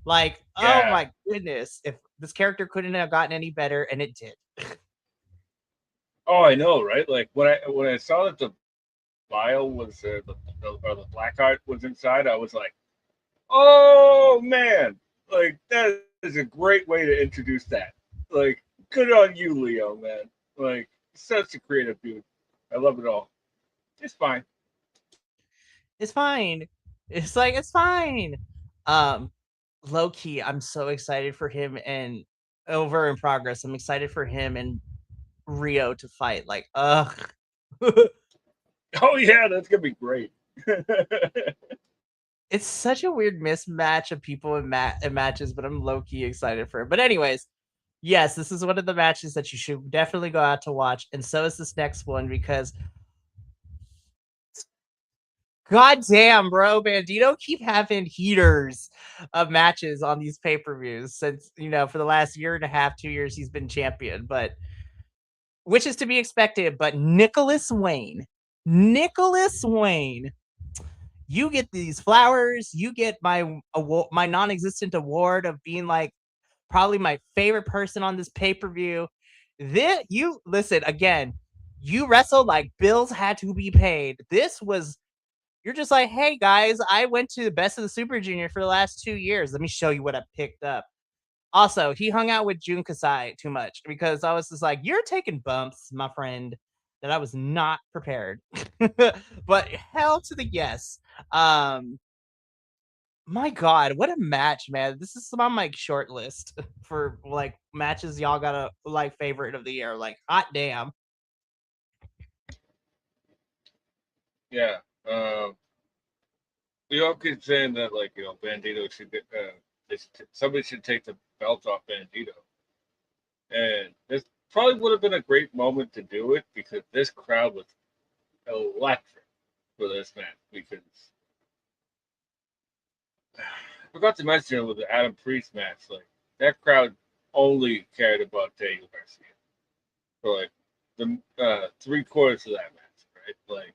Like, oh Yeah. my goodness, if this character couldn't have gotten any better, and it did. Oh, I know, right? Like when I saw that the vial was or the black heart was inside, I was like, oh man, like that is a great way to introduce that. Like, good on you, Leo, man. Like, such a creative dude. I love it all. It's fine. It's fine. It's like it's fine. Um, Low key, I'm so excited for him and over in progress. I'm excited for him and Rio to fight. Like, ugh. Oh yeah, that's gonna be great. It's such a weird mismatch of people in matches, but I'm low key excited for it. But anyways, yes, this is one of the matches that you should definitely go out to watch, and so is this next one because god damn, bro, Bandito keep having heaters of matches on these pay-per-views since, for the last year and a half, 2 years he's been champion, but which is to be expected. But Nicholas Wayne, you get these flowers, you get my non-existent award of being like probably my favorite person on this pay-per-view. This, you listen again. you wrestled like bills had to be paid. This was you're just like, hey guys, I went to the best of the Super Junior for the last 2 years. Let me show you what I picked up. Also, he hung out with Jun Kasai too much because I was just like, you're taking bumps, my friend, that I was not prepared. But hell to the yes. Um, my God, what a match, man. This is on my short list for like matches y'all got a like favorite of the year. Like, hot damn. Yeah. We all keep saying that, like, Bandito should get, somebody should take the belt off Bandito. And this probably would have been a great moment to do it because this crowd was electric for this match. Because I forgot to mention it with the Adam Priest match, like, that crowd only cared about Daniel Garcia for like the 3/4 of that match, right? Like,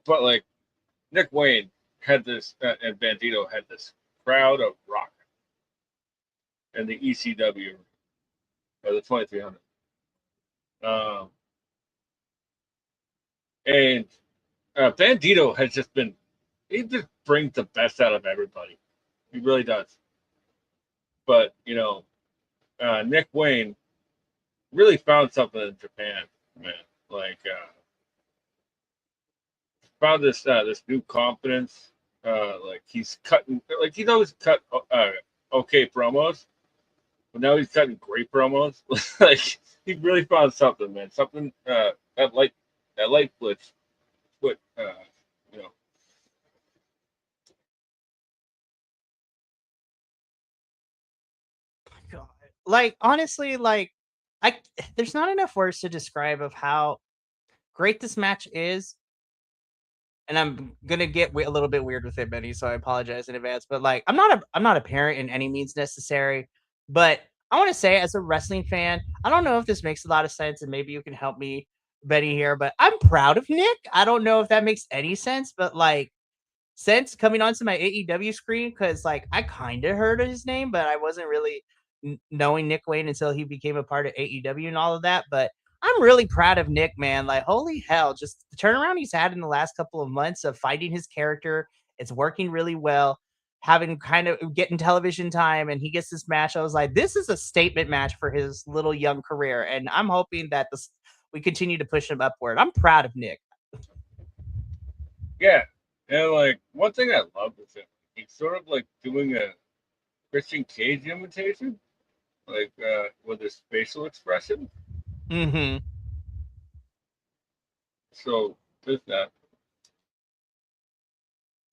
but like Nick Wayne had this, and Bandito had this crowd of rock in the ECW or the 2300. Um, and Bandito has just been, he just brings the best out of everybody. He really does. But, Nick Wayne really found something in Japan, man. Like, found this new confidence. Like he's cutting, like he's always cut okay promos, but now he's cutting great promos. Like he really found something, man. Something that light blitz, what you know. God. Like, honestly, like, I there's not enough words to describe of how great this match is. And I'm gonna get a little bit weird with it, Benny. So I apologize in advance. But like, I'm not a parent in any means necessary. But I want to say, as a wrestling fan, I don't know if this makes a lot of sense, and maybe you can help me, Benny, here. But I'm proud of Nick. I don't know if that makes any sense, but like, since coming onto my AEW screen, because like I kind of heard of his name, but I wasn't really knowing Nick Wayne until he became a part of AEW and all of that. But I'm really proud of Nick, man. Like, holy hell, just the turnaround he's had in the last couple of months of finding his character. It's working really well. Having kind of getting television time, and he gets this match. I was like, this is a statement match for his little young career, and I'm hoping that this we continue to push him upward. I'm proud of Nick. Yeah, and like one thing I love is that he's sort of like doing a Christian Cage imitation, like with his facial expression. Hmm. So there's that.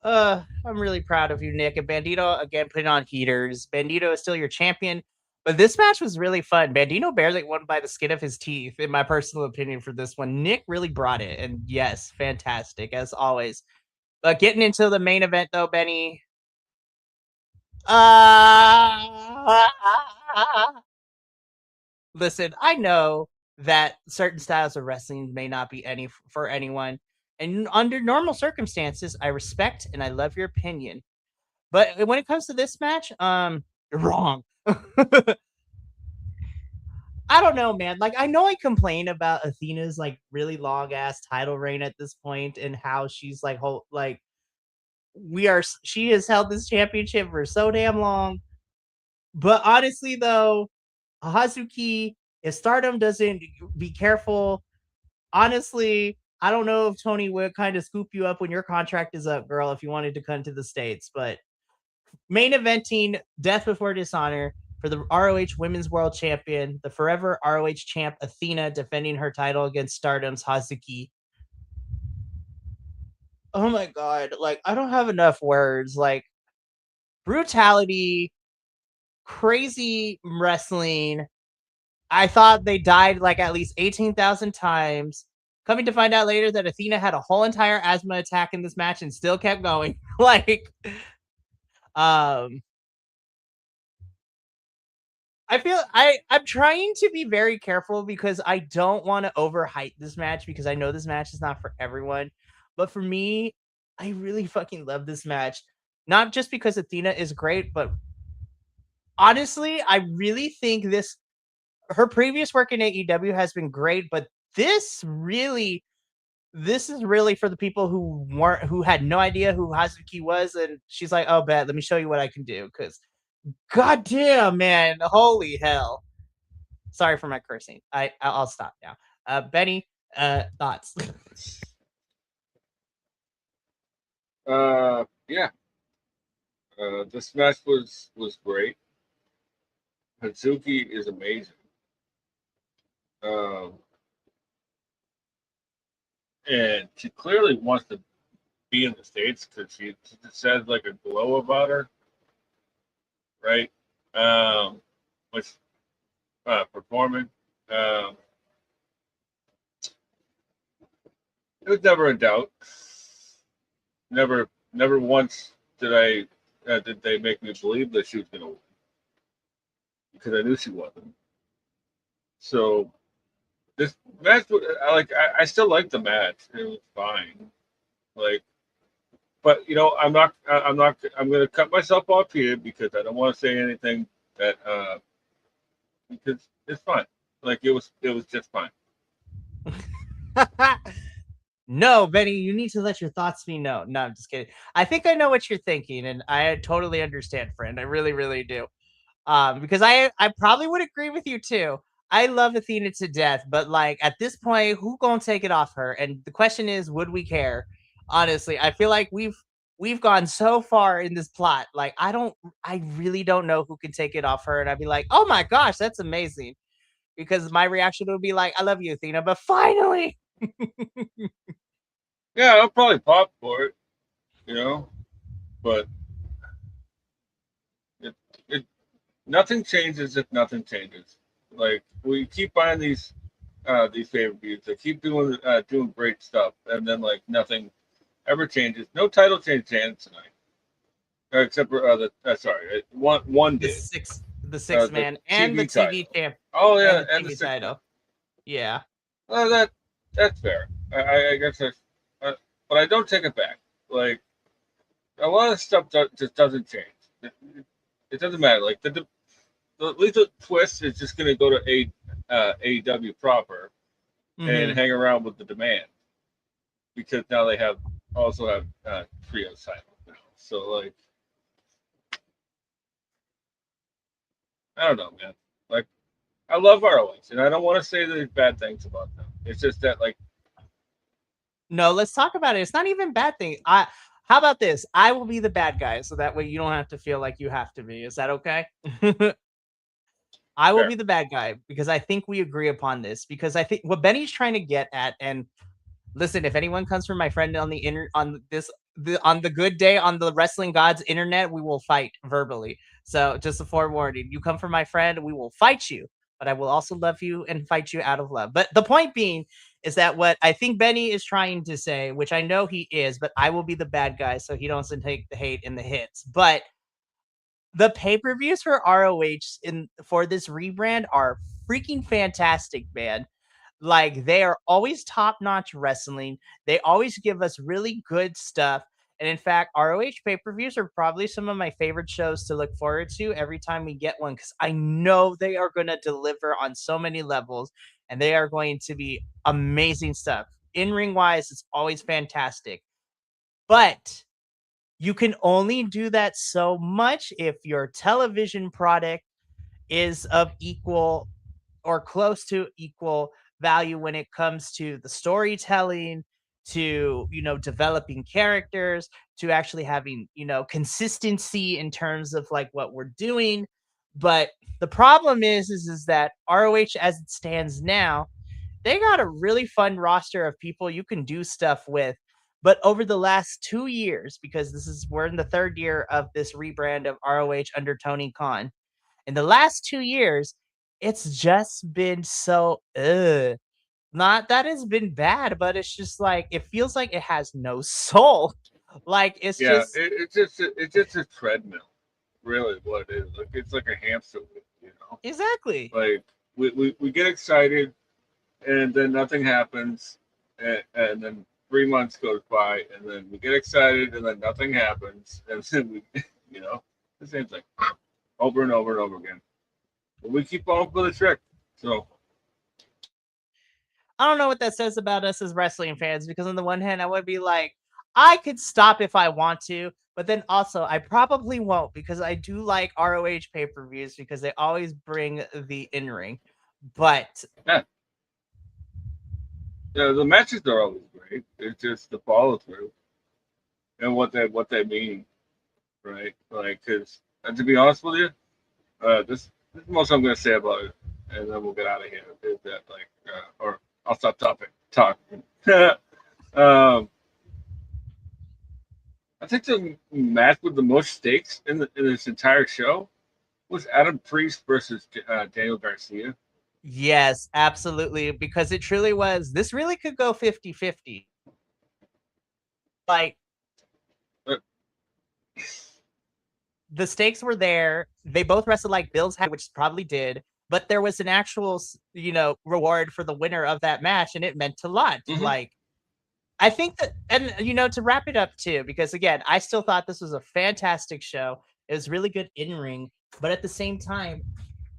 I'm really proud of you, Nick. And Bandito again putting on heaters. Bandito is still your champion, but this match was really fun. Bandito barely won by the skin of his teeth, in my personal opinion, for this one. Nick really brought it, and yes, fantastic as always. But getting into the main event though, Benny. Uh, Listen, I know that certain styles of wrestling may not be any for anyone, and under normal circumstances, I respect and I love your opinion. But when it comes to this match, you're wrong. I don't know, man. Like, I know I complain about Athena's like really long ass title reign at this point, and how she's like whole like she has held this championship for so damn long. But honestly, though, Hazuki, if Stardom doesn't be careful, honestly, I don't know if Tony would kind of scoop you up when your contract is up, girl, if you wanted to come to the States. But main eventing Death Before Dishonor for the ROH Women's World Champion, the forever ROH champ Athena defending her title against Stardom's Hazuki. Oh my god, like I don't have enough words. Like brutality, crazy wrestling. I thought they died like at least 18,000 times. Coming to find out later that Athena had a whole entire asthma attack in this match and still kept going. Like, um, I'm trying to be very careful because I don't want to overhype this match because I know this match is not for everyone. But for me, I really fucking love this match. Not just because Athena is great, but honestly, I really think this her previous work in AEW has been great, but this is really for the people who had no idea who Hazuki was, and she's like, "Oh, bet, let me show you what I can do." Because, goddamn, man, holy hell! Sorry for my cursing. I'll stop now. Benny, thoughts? Yeah. This match was great. Hazuki is amazing. Um, and she clearly wants to be in the States because she just says like a glow about her, right? Um, which performing. Um, it was never a doubt. Never once did they make me believe that she was going to win because I knew she wasn't. So this match, I still like the match. It was fine. Like, but I'm going to cut myself off here because I don't want to say anything that because it's fine. Like it was just fine. No, Benny, you need to let your thoughts be known. No, I'm just kidding. I think I know what you're thinking, and I totally understand, friend. I really, really do. Because I probably would agree with you too. I love Athena to death, but like at this point, who gonna take it off her? And the question is, would we care? Honestly, I feel like we've gone so far in this plot. Like I really don't know who can take it off her, and I'd be like, oh my gosh, that's amazing. Because my reaction would be like, I love you, Athena, but finally. Yeah, I'll probably pop for it, you know, but it, it nothing changes if nothing changes. Like we keep buying these favorite views. They keep doing great stuff, and then like nothing ever changes. No title change hands tonight, except for one the did six the six the man and the TV TV title. champ Oh and yeah, the and the TV six man. title. Yeah. Well, that's fair. I guess but I don't take it back. Like a lot of stuff just doesn't change. It doesn't matter. Like the lethal twist is just going to go to AEW proper and Hmm. hang around with the demand because now they also have trio titles now. So like I don't know, man. Like I love ROH, and I don't want to say there's bad things about them. It's just that like No, let's talk about it. It's not even bad thing. How about this? I will be the bad guy, so that way you don't have to feel like you have to be. Is that okay? I will fair. be the bad guy because I think we agree upon this. Because I think what Benny's trying to get at, and listen, if anyone comes from my friend on the on the good day on the wrestling gods internet, we will fight verbally. So just a forewarning, you come from my friend, we will fight you, but I will also love you and fight you out of love. But the point being is that what I think Benny is trying to say, which I know he is, but I will be the bad guy so he doesn't take the hate and the hits. But the pay-per-views for ROH in for this rebrand are freaking fantastic, man. Like they are always top-notch wrestling. They always give us really good stuff. And in fact, ROH pay-per-views are probably some of my favorite shows to look forward to every time we get one because I know they are going to deliver on so many levels and they are going to be amazing stuff. In ring wise, it's always fantastic. But you can only do that so much if your television product is of equal or close to equal value when it comes to the storytelling, to developing characters, to actually having consistency in terms of like what we're doing. But the problem is that ROH as it stands now, they got a really fun roster of people you can do stuff with. But over the last 2 years, because we're in the third year of this rebrand of ROH under Tony Khan, in the last 2 years, it's just been so not that it's been bad, but it's just like it feels like it has no soul. Like it's Yeah, just it's just a treadmill. Really, what it is. Like it's like a hamster wheel, you know. exactly. Like we get excited and then nothing happens, and then 3 months goes by, and then we get excited, and then nothing happens, and then the same thing over and over and over again. But we keep on for the trick. So I don't know what that says about us as wrestling fans because on the one hand, I would be like, I could stop if I want to, but then also I probably won't because I do like ROH pay-per-views because they always bring the in-ring. But yeah, the matches are always great. It's just the follow through and what they mean, right? Like, because to be honest with you, this is the most I'm gonna say about it, and then we'll get out of here. Is that like, or I'll stop talking. um, I think the match with the most stakes in this entire show was Adam Priest versus Daniel Garcia. yes, absolutely, because it truly was. This really could go 50-50. Like, Uh, the stakes were there. They both wrestled like Bills had, which probably did, but there was an actual, reward for the winner of that match, and it meant a lot. mhm. Like, I think that, and to wrap it up too, because again, I still thought this was a fantastic show. It was really good in ring, but at the same time,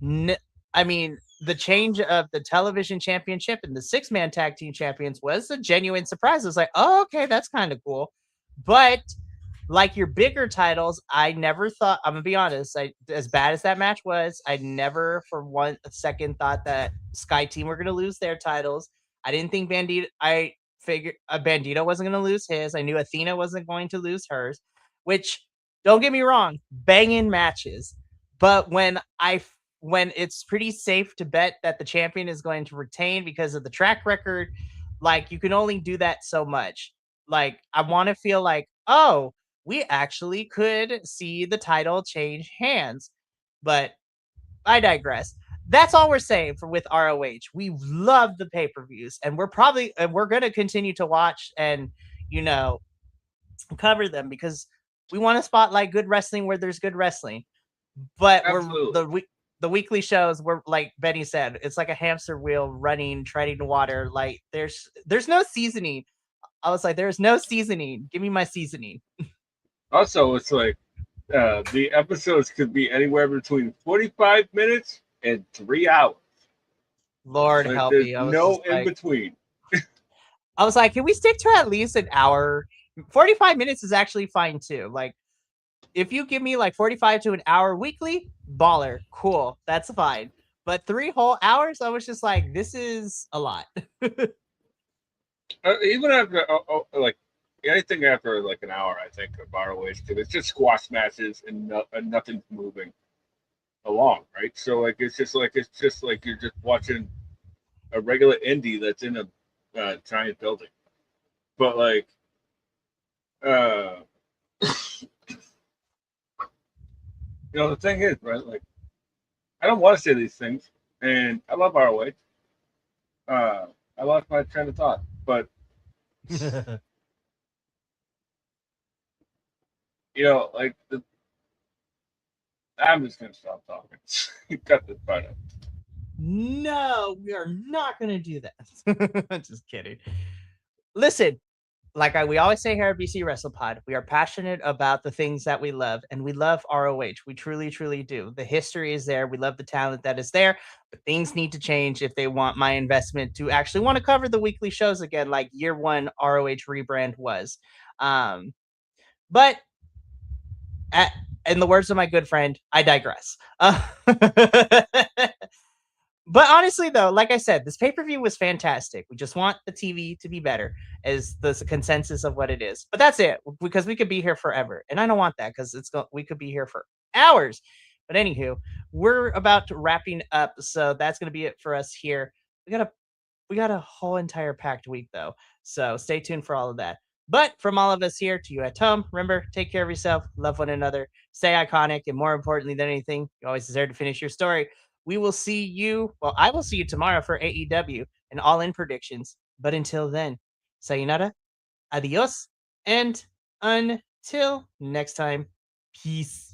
n- I mean, the change of the television championship and the six-man tag team champions was a genuine surprise. It was like, oh, okay, that's kind of cool. But like your bigger titles, I never thought, I'm gonna be honest, as bad as that match was, I never for one second thought that Sky Team were gonna lose their titles. I didn't think I figured Bandito wasn't gonna lose his. I knew Athena wasn't going to lose hers, which don't get me wrong, banging matches. But when it's pretty safe to bet that the champion is going to retain because of the track record, like you can only do that so much. Like I want to feel like, oh, we actually could see the title change hands. But I digress. That's all we're saying for with ROH. We love the pay-per-views and we're going to continue to watch and you know cover them because we want to spotlight good wrestling where there's good wrestling. But Absolutely. the weekly shows were like Benny said, it's like a hamster wheel running, treading water. Like there's no seasoning. I was like, there's no seasoning. Give me my seasoning. Also, it's like the episodes could be anywhere between 45 minutes and 3 hours. Lord Like, help there's me. no in between. I was like, can we stick to at least an hour? 45 minutes is actually fine too. Like if you give me like 45 to an hour weekly, baller, cool. That's fine. But 3 whole hours, I was just like, this is a lot. Even after like anything after like an hour, I think of ROH because it's just squash matches and nothing's moving along, right? So like it's just like you're just watching a regular indie that's in a giant building. But like uh the thing is, right? Like I don't want to say these things, and I love ROH. I lost my train of thought, but like I'm just gonna stop talking. Cut this part out. No, we are not going to do that. Just kidding. Listen, we always say here at BC Wrestle Pod, we are passionate about the things that we love, and we love ROH. We truly, truly do. The history is there. We love the talent that is there, but things need to change if they want my investment to actually want to cover the weekly shows again, like year one ROH rebrand was. But at, in the words of my good friend, I digress. But honestly, though, like I said, this pay per view was fantastic. We just want the TV to be better, as the consensus of what it is. But that's it, because we could be here forever, and I don't want that because we could be here for hours. But anywho, we're about to wrapping up, so that's gonna be it for us here. We got a whole entire packed week though, so stay tuned for all of that. But from all of us here to you at home, remember, take care of yourself, love one another, stay iconic, and more importantly than anything, you always deserve to finish your story. We will see you. Well, I will see you tomorrow for AEW and All In predictions. But until then, sayonara, adios, and until next time, peace.